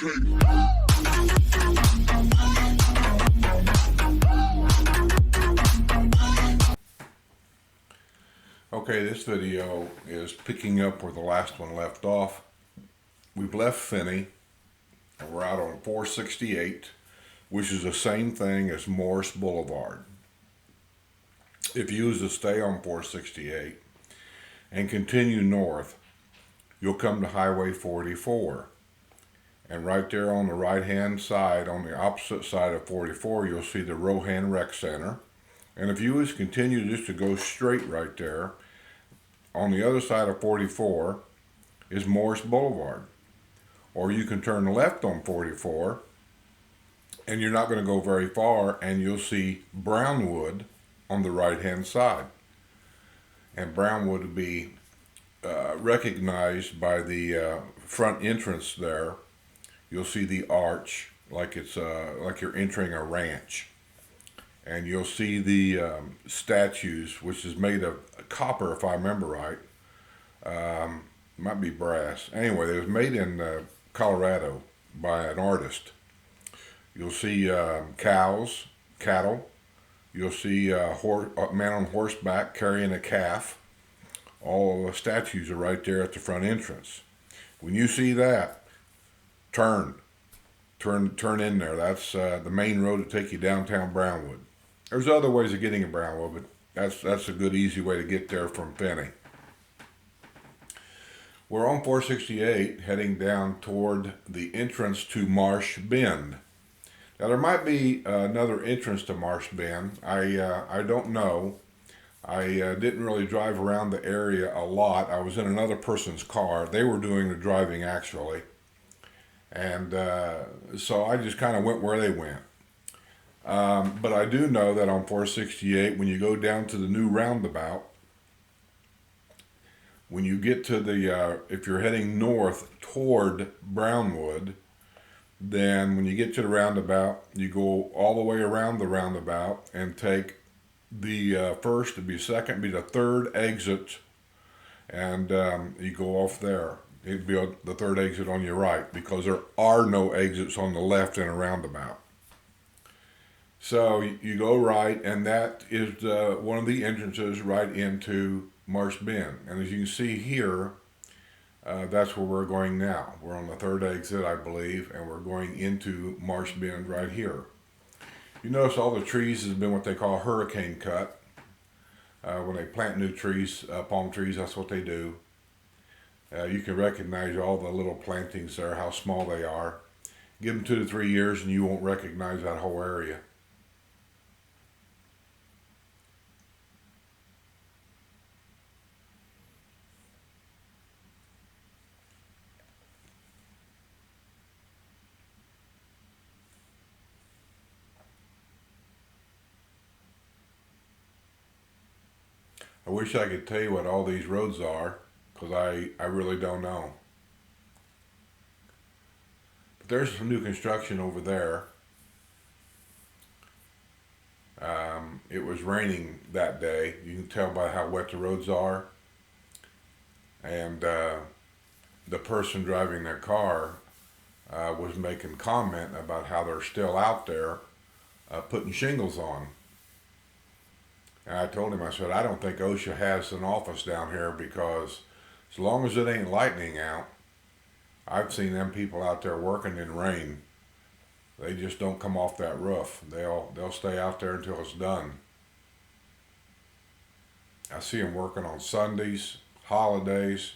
Okay, this video is picking up where the last one left off. We've left Finney and we're out on 468, which is the same thing as Morse Boulevard. If you was to stay on 468 and continue north, you'll come to Highway 44. And right there on the right-hand side, on the opposite side of 44, you'll see the Rohan Rec Center. And if you was to continue just to go straight right there, on the other side of 44 is Morse Boulevard. Or you can turn left on 44, and you're not going to go very far, and you'll see Brownwood on the right-hand side. And Brownwood would be recognized by the front entrance there. You'll see the arch, like it's like you're entering a ranch. And you'll see the statues, which is made of copper, if I remember right. Might be brass. Anyway, it was made in Colorado by an artist. You'll see cows, cattle. You'll see a man on horseback carrying a calf. All the statues are right there at the front entrance. When you see that, turn in there. That's the main road to take you downtown Brownwood. There's other ways of getting to Brownwood, but that's a good, easy way to get there from Finney. We're on 468 heading down toward the entrance to Marsh Bend. Now there might be another entrance to Marsh Bend. I don't know. I didn't really drive around the area a lot. I was in another person's car. They were doing the driving actually. And so I just kind of went where they went. But I do know that on 468, when you go down to the new roundabout, when you get to the, if you're heading north toward Brownwood, then when you get to the roundabout, you go all the way around the roundabout and take the first to be second, be the third exit, and you go off there. It'd be the third exit on your right, because there are no exits on the left in a roundabout. So you go right, and that is one of the entrances right into Marsh Bend. And as you can see here, that's where we're going now. We're on the third exit, I believe, and we're going into Marsh Bend right here. You notice all the trees has been what they call hurricane cut. When they plant new trees, palm trees, that's what they do. You can recognize all the little plantings there, how small they are. Give them 2 to 3 years and you won't recognize that whole area. I wish I could tell you what all these roads are, because I really don't know. But there's some new construction over there. It was raining that day. You can tell by how wet the roads are. And the person driving their car was making comment about how they're still out there putting shingles on. And I told him, I said, I don't think OSHA has an office down here, because as long as it ain't lightning out, I've seen them people out there working in rain. They just don't come off that roof. They'll stay out there until it's done. I see them working on Sundays, holidays.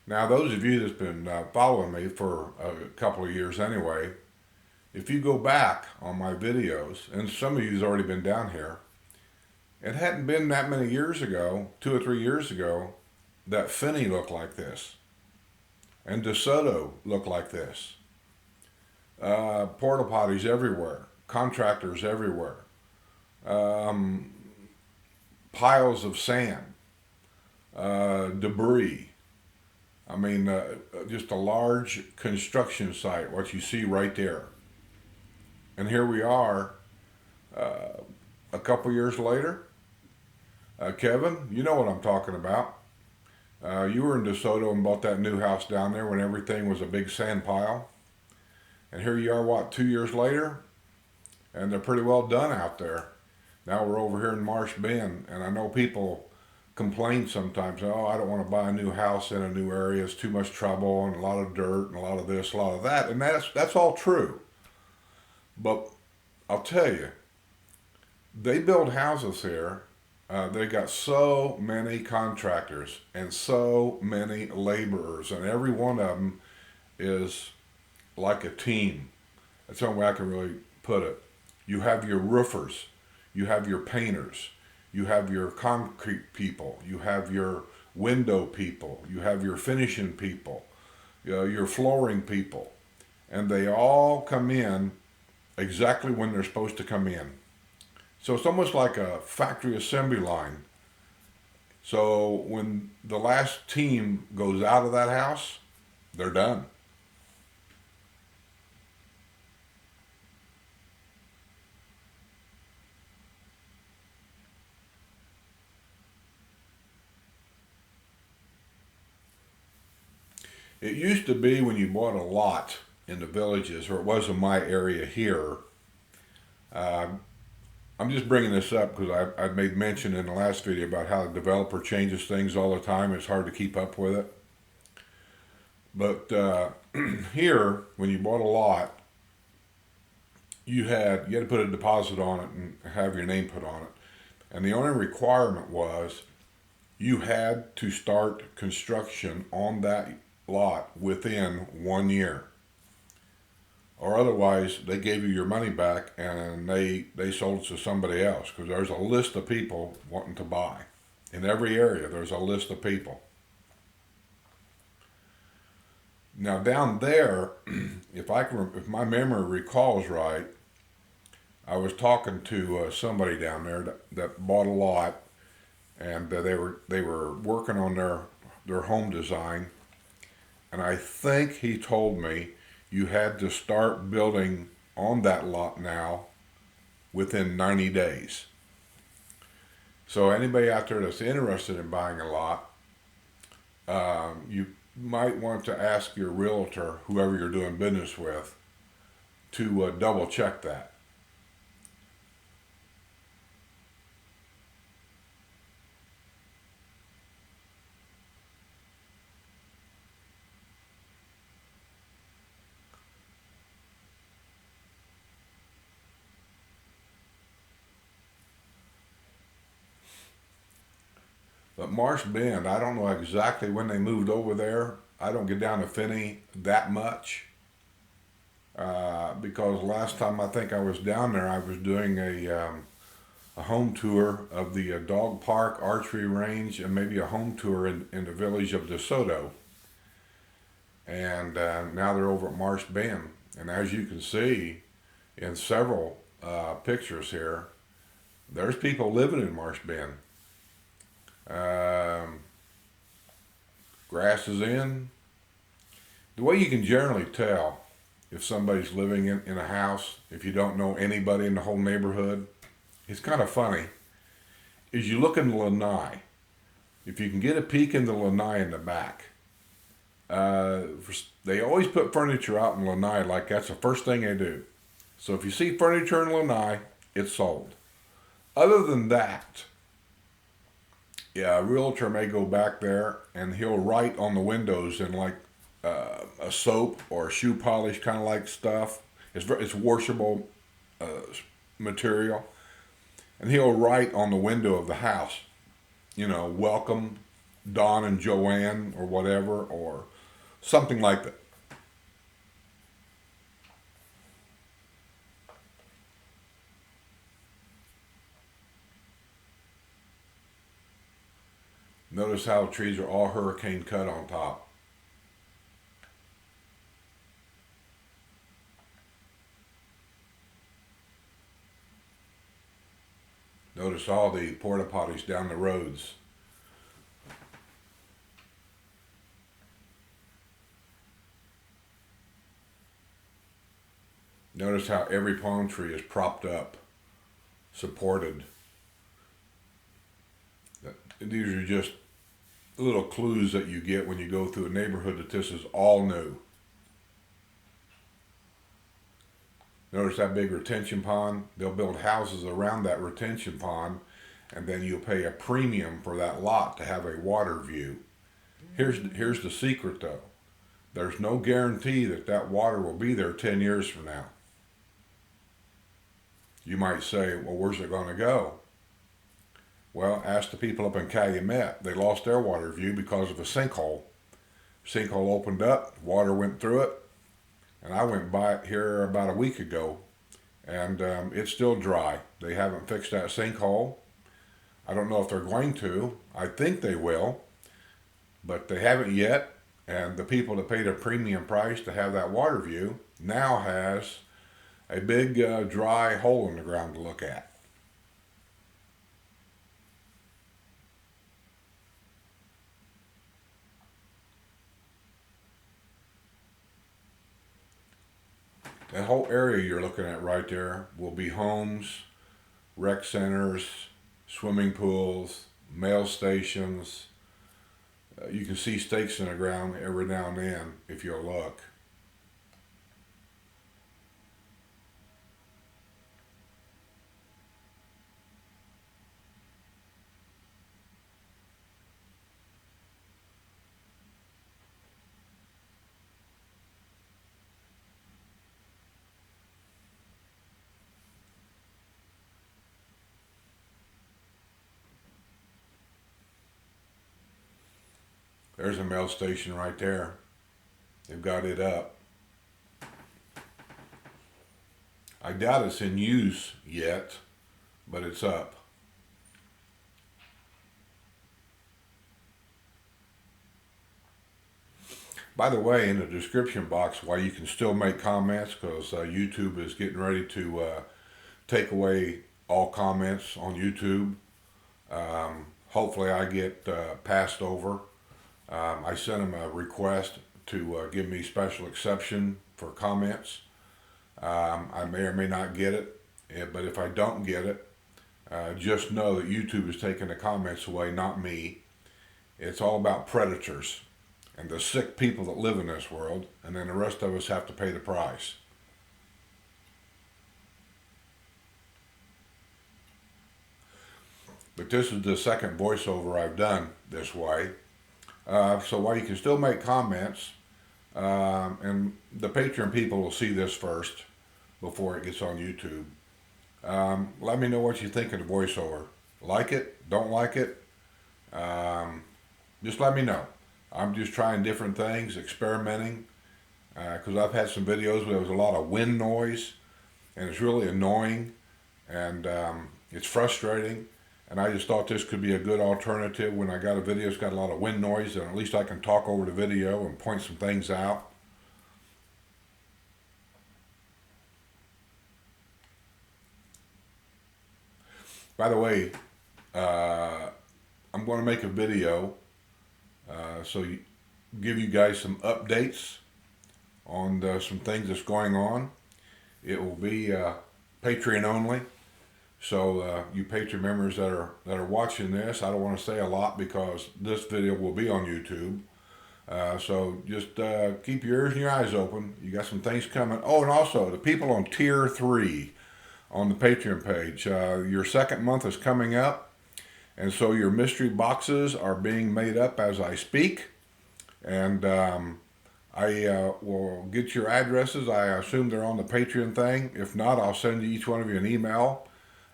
Now, those of you that's been following me for a couple of years anyway, if you go back on my videos, and some of you's already been down here, it hadn't been that many years ago, 2 or 3 years ago, that Finney looked like this, and DeSoto looked like this. Porta potties everywhere, contractors everywhere, piles of sand, debris. I mean, just a large construction site, what you see right there. And here we are, a couple years later, Kevin, you know what I'm talking about. You were in DeSoto and bought that new house down there when everything was a big sand pile. And here you are, what, 2 years later? And they're pretty well done out there. Now we're over here in Marsh Bend, and I know people complain sometimes, oh, I don't want to buy a new house in a new area. It's too much trouble and a lot of dirt and a lot of this, a lot of that. And that's all true. But I'll tell you, they build houses here. They got so many contractors and so many laborers, and every one of them is like a team. That's the only way I can really put it. You have your roofers, you have your painters, you have your concrete people, you have your window people, you have your finishing people, your flooring people, and they all come in exactly when they're supposed to come in. So it's almost like a factory assembly line. So when the last team goes out of that house, they're done. It used to be when you bought a lot in the villages, or it was in my area here. Uh, I'm just bringing this up because I've made mention in the last video about how the developer changes things all the time. It's hard to keep up with it. But here, when you bought a lot, you had to put a deposit on it and have your name put on it. And the only requirement was you had to start construction on that lot within 1 year. Or otherwise, they gave you your money back and they sold it to somebody else, because there's a list of people wanting to buy. In every area, there's a list of people. Now down there, if my memory recalls right, I was talking to somebody down there that bought a lot, and they were working on their home design, and I think he told me you had to start building on that lot now within 90 days. So anybody out there that's interested in buying a lot, you might want to ask your realtor, whoever you're doing business with, to double check that. But Marsh Bend, I don't know exactly when they moved over there. I don't get down to Finney that much, because last time I think I was down there, I was doing a home tour of the dog park, archery range, and maybe a home tour in the village of DeSoto. And now they're over at Marsh Bend. And as you can see in several pictures here, there's people living in Marsh Bend. Um, Grass is in. The way you can generally tell if somebody's living in a house, if you don't know anybody in the whole neighborhood, it's kind of funny, is you look in the lanai. If you can get a peek in the lanai in the back, they always put furniture out in lanai, like that's the first thing they do. So if you see furniture in lanai, it's sold. Other than that, yeah, a realtor may go back there and he'll write on the windows in like a soap or shoe polish kind of like stuff. It's washable uh, material, and he'll write on the window of the house, welcome Don and Joanne or whatever, or something like that. Notice how the trees are all hurricane cut on top. Notice all the porta potties down the roads. Notice how every palm tree is propped up, supported. these are just little clues that you get when you go through a neighborhood that this is all new. Notice that big retention pond? They'll build houses around that retention pond, and then you'll pay a premium for that lot to have a water view. Here's the secret though. There's no guarantee that that water will be there 10 years from now. You might say, well, where's it going to go? Well, ask the people up in Calumet. They lost their water view because of a sinkhole. Sinkhole opened up, water went through it, and I went by it here about a week ago, and it's still dry. They haven't fixed that sinkhole. I don't know if they're going to. I think they will, but they haven't yet. And the people that paid a premium price to have that water view now has a big dry hole in the ground to look at. That whole area you're looking at right there will be homes, rec centers, swimming pools, mail stations. You can see stakes in the ground every now and then if you'll look. There's a mail station right there. They've got it up. I doubt it's in use yet, but it's up. By the way, in the description box, while you can still make comments, because YouTube is getting ready to take away all comments on YouTube. Hopefully I get passed over. I sent them a request to give me special exception for comments. I may or may not get it, but if I don't get it, just know that YouTube is taking the comments away, not me. It's all about predators and the sick people that live in this world, and then the rest of us have to pay the price. But this is the second voiceover I've done this way. So while you can still make comments, and the Patreon people will see this first before it gets on YouTube, let me know what you think of the voiceover. Like it? Don't like it? Just let me know. I'm just trying different things, experimenting, because I've had some videos where there was a lot of wind noise, and it's really annoying, and it's frustrating. And I just thought this could be a good alternative when I got a video that's got a lot of wind noise, and at least I can talk over the video and point some things out. By the way, I'm going to make a video give you guys some updates on some things that's going on. It will be Patreon only. So you Patreon members that are watching this, I don't want to say a lot because this video will be on YouTube. So just keep your ears and your eyes open. You got some things coming. Oh, and also the people on Tier 3 on the Patreon page, your second month is coming up. And so your mystery boxes are being made up as I speak. And I will get your addresses. I assume they're on the Patreon thing. If not, I'll send each one of you an email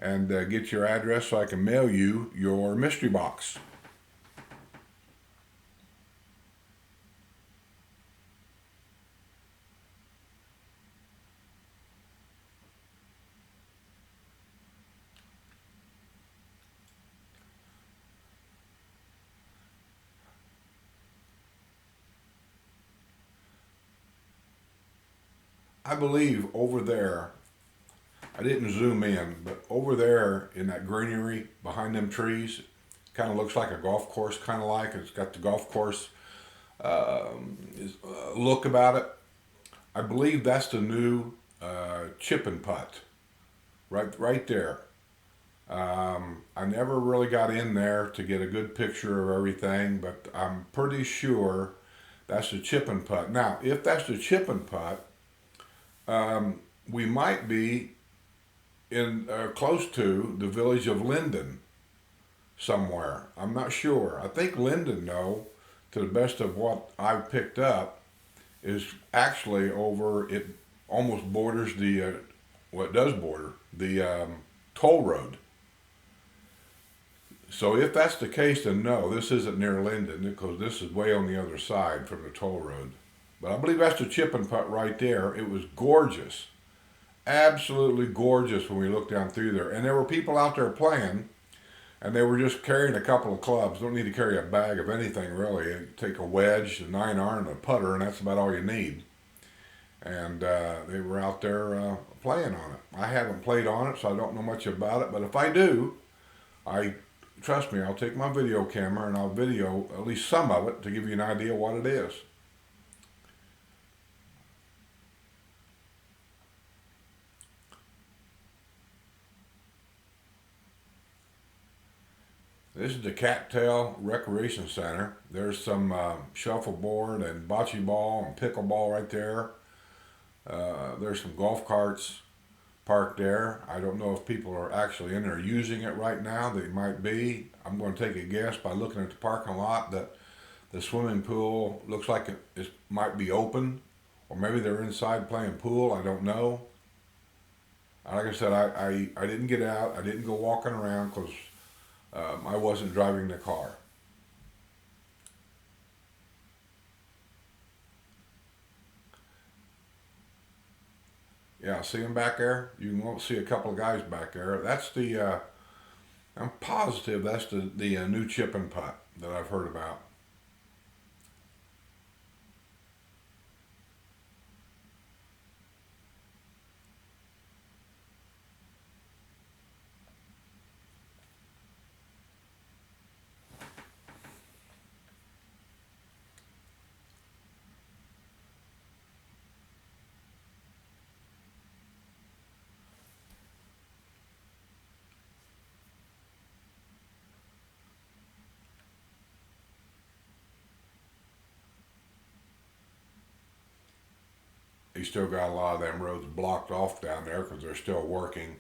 and get your address so I can mail you your mystery box. I believe over there, I didn't zoom in, but over there in that greenery behind them trees, kind of looks like a golf course, kind of like it's got the golf course look about it. I believe that's the new chip and putt, right there. I never really got in there to get a good picture of everything, but I'm pretty sure that's the chip and putt. Now, if that's the chip and putt, we might be in close to the village of Linden somewhere. I'm not sure. I think Linden, though, to the best of what I've picked up, is actually over. It almost borders the well, it does border the toll road. So if that's the case, then no, this isn't near Linden because this is way on the other side from the toll road. But I believe that's the chip and putt right there. It was gorgeous, absolutely gorgeous when we looked down through there, and there were people out there playing, and they were just carrying a couple of clubs. Don't need to carry a bag of anything really. You take a wedge, a 9-iron, and a putter, and that's about all you need. And they were out there playing on it. I haven't played on it, so I don't know much about it. But if I do, I trust me, I'll take my video camera and I'll video at least some of it to give you an idea what it is. This is the Cattail Recreation Center. There's some shuffleboard and bocce ball and pickleball right there. There's some golf carts parked there. I don't know if people are actually in there using it right now. They might be. I'm going to take a guess by looking at the parking lot that the swimming pool looks like it might be open, or maybe they're inside playing pool. I don't know. Like I said, I didn't get out. I didn't go walking around because I wasn't driving the car. Yeah, see them back there? You can see a couple of guys back there. That's the, I'm positive that's the new chip and putt that I've heard about. They still got a lot of them roads blocked off down there because they're still working.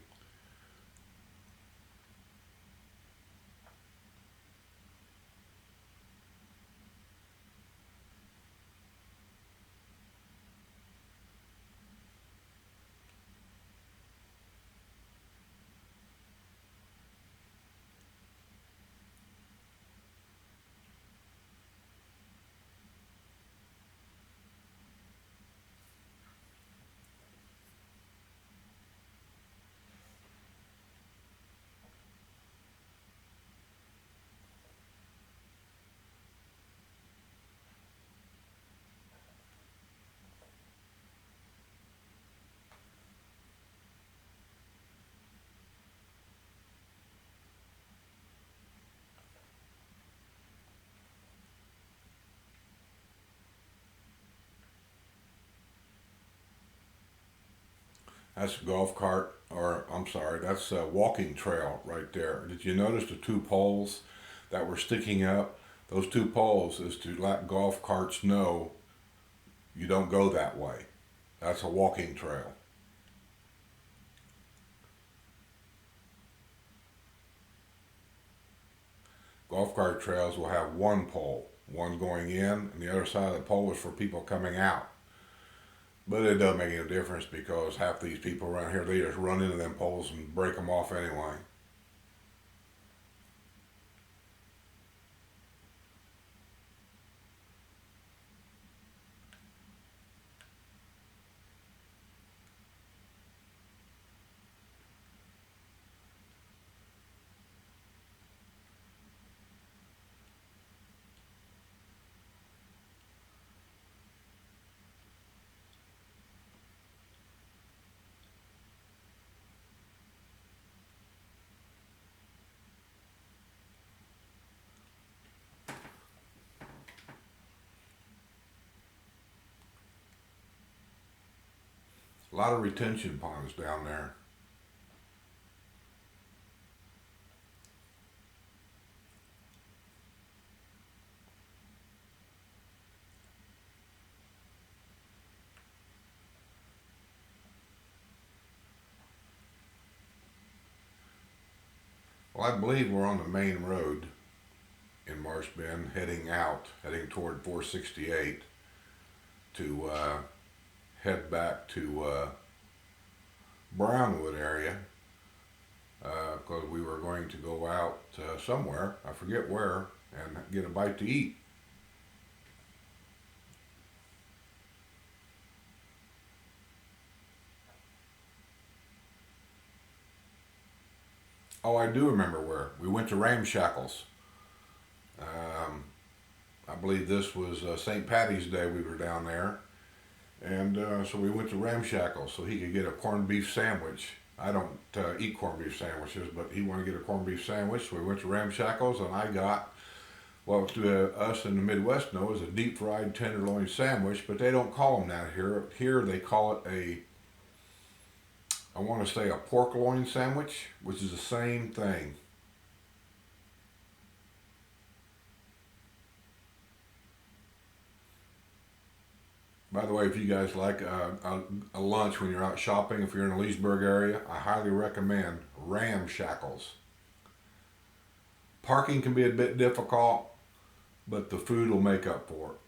That's a golf cart, or I'm sorry, that's a walking trail right there. Did you notice the two poles that were sticking up? Those two poles is to let golf carts know you don't go that way. That's a walking trail. Golf cart trails will have one pole, one going in, and the other side of the pole is for people coming out. But it doesn't make any difference because half these people around here, they just run into them poles and break them off anyway. A lot of retention ponds down there. Well, I believe we're on the main road in Marsh Bend, heading toward 468 to head back to Brownwood area because we were going to go out somewhere, I forget where, and get a bite to eat. Oh, I do remember where. We went to Ramshackles. I believe this was St. Patty's Day we were down there. And so we went to Ramshackles so he could get a corned beef sandwich. I don't eat corned beef sandwiches, but he wanted to get a corned beef sandwich. So we went to Ramshackles and I got what us in the Midwest know is a deep fried tenderloin sandwich, but they don't call them that here. Here they call it I want to say a pork loin sandwich, which is the same thing. By the way, if you guys like a lunch when you're out shopping, if you're in the Leesburg area, I highly recommend Ramshackles. Parking can be a bit difficult, but the food will make up for it.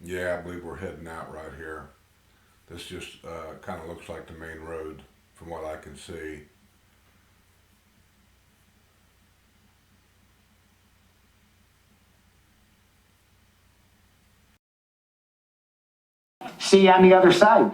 Yeah, I believe we're heading out right here. This just kind of looks like the main road from what I can see. See you on the other side.